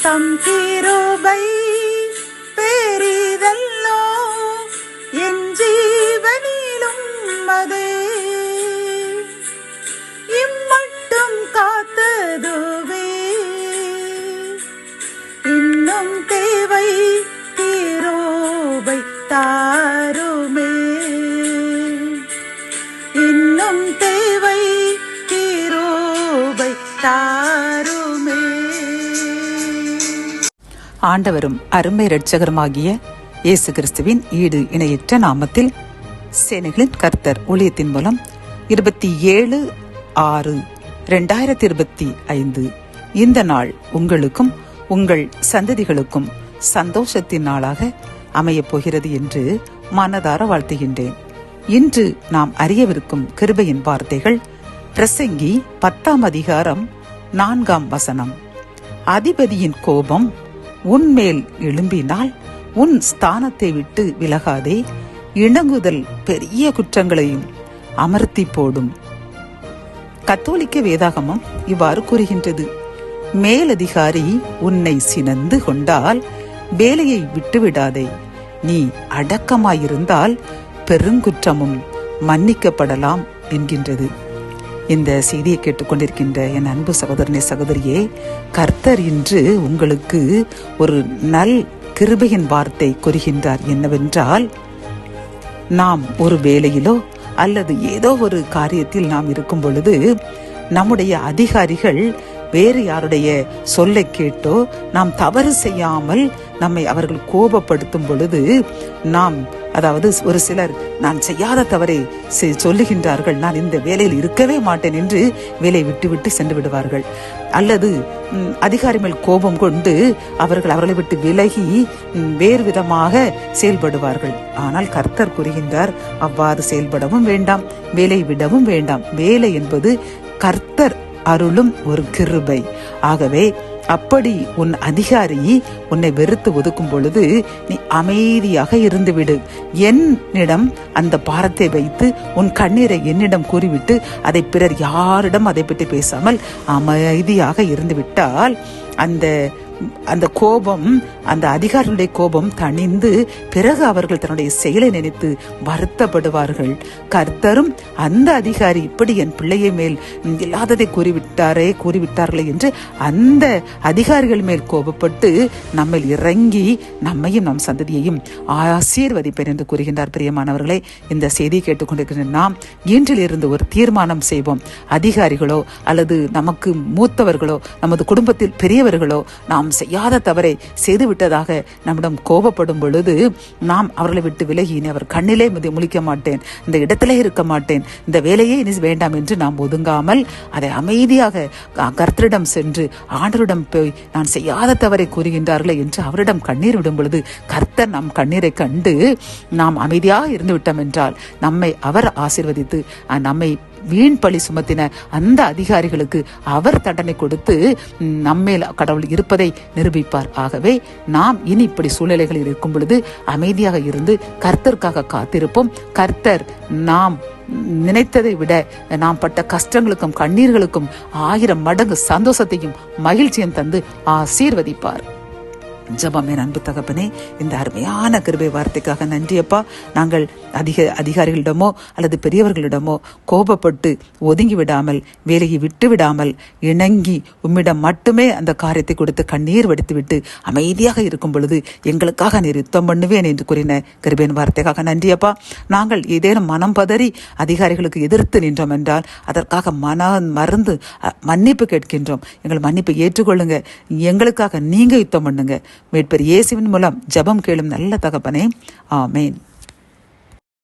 தம் கிருபை பெரிதல்லோ, என் ஜீவனிலும் அதே இம்மட்டும் காத்ததுவே. இன்னும் தேவை கிருபை தாருமே, இன்னும் தேவை கிருபை தாருமே. ஆண்டவரும் அருமை இரட்சகருமாகிய இயேசு கிறிஸ்துவின் ஈடு இணையற்ற நாமத்தில் சேனைகளின் கர்த்தர் ஊழியத்தின் மூலம் 27/6/2025 இந்த நாள் உங்களுக்கும் உங்கள் சந்ததிகளுக்கும் சந்தோஷத்தின் நாளாக அமையப் போகிறது என்று மனதார வாழ்த்துகின்றேன். இன்று நாம் அறியவிருக்கும் கிருபையின் வார்த்தைகள் பிரசங்கி 10:4. அதிபதியின் கோபம் உன்மேல் எழும்பினால் உன் ஸ்தானத்தை விட்டு விலகாதே, இணங்குதல் பெரிய குற்றங்களையும் அமர்த்தி போடும். கத்தோலிக்க வேதாகமம் இவ்வாறு கூறுகின்றது: மேலதிகாரி உன்னை சினந்து கொண்டால் வேலையை விட்டுவிடாதே, நீ அடக்கமாயிருந்தால் பெருங்குற்றமும் மன்னிக்கப்படலாம் என்கின்றது. இந்த செய்தியை கேட்டுக்கொண்டிருக்கின்ற என் அன்பு சகோதரனே, சகோதரியே, கர்த்தர் இன்று உங்களுக்கு ஒரு நல் கிருபையின் வார்த்தை கூறுகின்றார். என்னவென்றால், நாம் ஒரு வேலையிலோ அல்லது ஏதோ ஒரு காரியத்தில் நாம் இருக்கும் பொழுது நம்முடைய அதிகாரிகள் வேறு யாருடைய சொல்லை கேட்டோ நாம் தவறு செய்யாமல் நம்மை அவர்கள் கோபப்படுத்தும் பொழுது நாம், அதாவது ஒரு சிலர் நான் செய்யாத தவறை சொல்லுகின்றார்கள், நான் இந்த வேலையில் இருக்கவே மாட்டேன் என்று வேலையை விட்டு சென்று விடுவார்கள். அல்லது அதிகாரி மேல் கோபம் கொண்டு அவர்களை விட்டு விலகி வேறு விதமாக செயல்படுவார்கள். ஆனால் கர்த்தர் கூறுகின்றார், அவ்வாறு செயல்படவும் வேண்டாம், வேலை விடவும் வேண்டாம். வேலை என்பது கர்த்தர் அருளும் ஒரு கிருபை. ஆகவே அப்படி உன் அதிகாரி உன்னை வெறுத்து ஒதுக்கும் பொழுது நீ அமைதியாக இருந்துவிடு. என்னிடம் அந்த பாரத்தை வைத்து உன் கண்ணீரை என்னிடம் கூறிவிட்டு அதை பிறர் யாரிடம் அதை பற்றி பேசாமல் அமைதியாக இருந்துவிட்டால் அந்த கோபம், அந்த அதிகாரிகளுடைய கோபம் தணிந்து பிறகு அவர்கள் தன்னுடைய செயலை நினைத்து வருத்தப்படுவார்கள். கர்த்தரும் அந்த அதிகாரி இப்படி என் பிள்ளையை மேல் இல்லாததை கூறிவிட்டார்களே என்று அந்த அதிகாரிகள் மேல் கோபப்பட்டு நம்ம இறங்கி நம்மையும் நம் சந்ததியையும் ஆசீர்வதிப்பேன் என்று கூறுகின்றார். பிரியமானவர்களே, இந்த செய்தியை கேட்டுக்கொண்டிருக்கின்ற நாம் இன்றிலிருந்து ஒரு தீர்மானம் செய்வோம். அதிகாரிகளோ அல்லது நமக்கு மூத்தவர்களோ நமது குடும்பத்தில் பெரியவர்களோ நாம் செய்யாத தவறை செய்துவிட்டதாக நம்மிடம் கோபப்படும் பொழுது நாம் அவர்களை விட்டு விலகி அவர் கண்ணிலே முழிக்க மாட்டேன், இந்த இடத்திலே இருக்க மாட்டேன், இந்த வேலையே இனி வேண்டாம் என்று நாம் ஒதுங்காமல் அதை அமைதியாக கர்த்தரிடம் சென்று ஆண்டவரிடம் போய் நான் செய்யாத தவறை கூறுகின்றார்களே என்று அவரிடம் கண்ணீர் விடும் பொழுது கர்த்தர் நம் கண்ணீரை கண்டு நாம் அமைதியாக இருந்து விட்டோம் என்றால் நம்மை அவர் ஆசீர்வதித்து நம்மை வீண் பழி சுமத்தின அந்த அதிகாரிகளுக்கு அவர் தண்டனை கொடுத்து நம்மேல் கடவுள் இருப்பதை நிரூபிப்பார். ஆகவே நாம் இனி இப்படி சூழ்நிலைகளில் இருக்கும் பொழுது அமைதியாக இருந்து கர்த்தருக்காக காத்திருப்போம். கர்த்தர் நாம் நினைத்ததை விட நாம் பட்ட கஷ்டங்களுக்கும் கண்ணீர்களுக்கும் 1000 மடங்கு சந்தோஷத்தையும் மகிழ்ச்சியும் தந்து ஆசீர்வதிப்பார். ஜெபம். என் அன்பு தகப்பனே, இந்த அருமையான கிருபை வார்த்தைக்காக நன்றியப்பா. நாங்கள் அதிகாரிகளிடமோ அல்லது பெரியவர்களிடமோ கோபப்பட்டு ஒதுங்கி விடாமல், வேலையை விட்டு விடாமல், இணங்கி உம்மிடம் மட்டுமே அந்த காரியத்தை கொடுத்து கண்ணீர் வடித்துவிட்டு அமைதியாக இருக்கும் பொழுது எங்களுக்காக நீர் யுத்தம் பண்ணுவேன் என்று கூறின கிருபையின் வார்த்தைக்காக நன்றியப்பா. நாங்கள் ஏதேனும் மனம் பதறி அதிகாரிகளுக்கு எதிர்த்து நின்றோம் என்றால் அதற்காக மறந்து மன்னிப்பு கேட்கின்றோம். எங்கள் மன்னிப்பை ஏற்றுக்கொள்ளுங்க. எங்களுக்காக நீங்க யுத்தம் பண்ணுங்க. மீட்பர் இயேசுவின் மூலம் ஜெபம் கேளும் நல்ல தகப்பனே, ஆமேன்.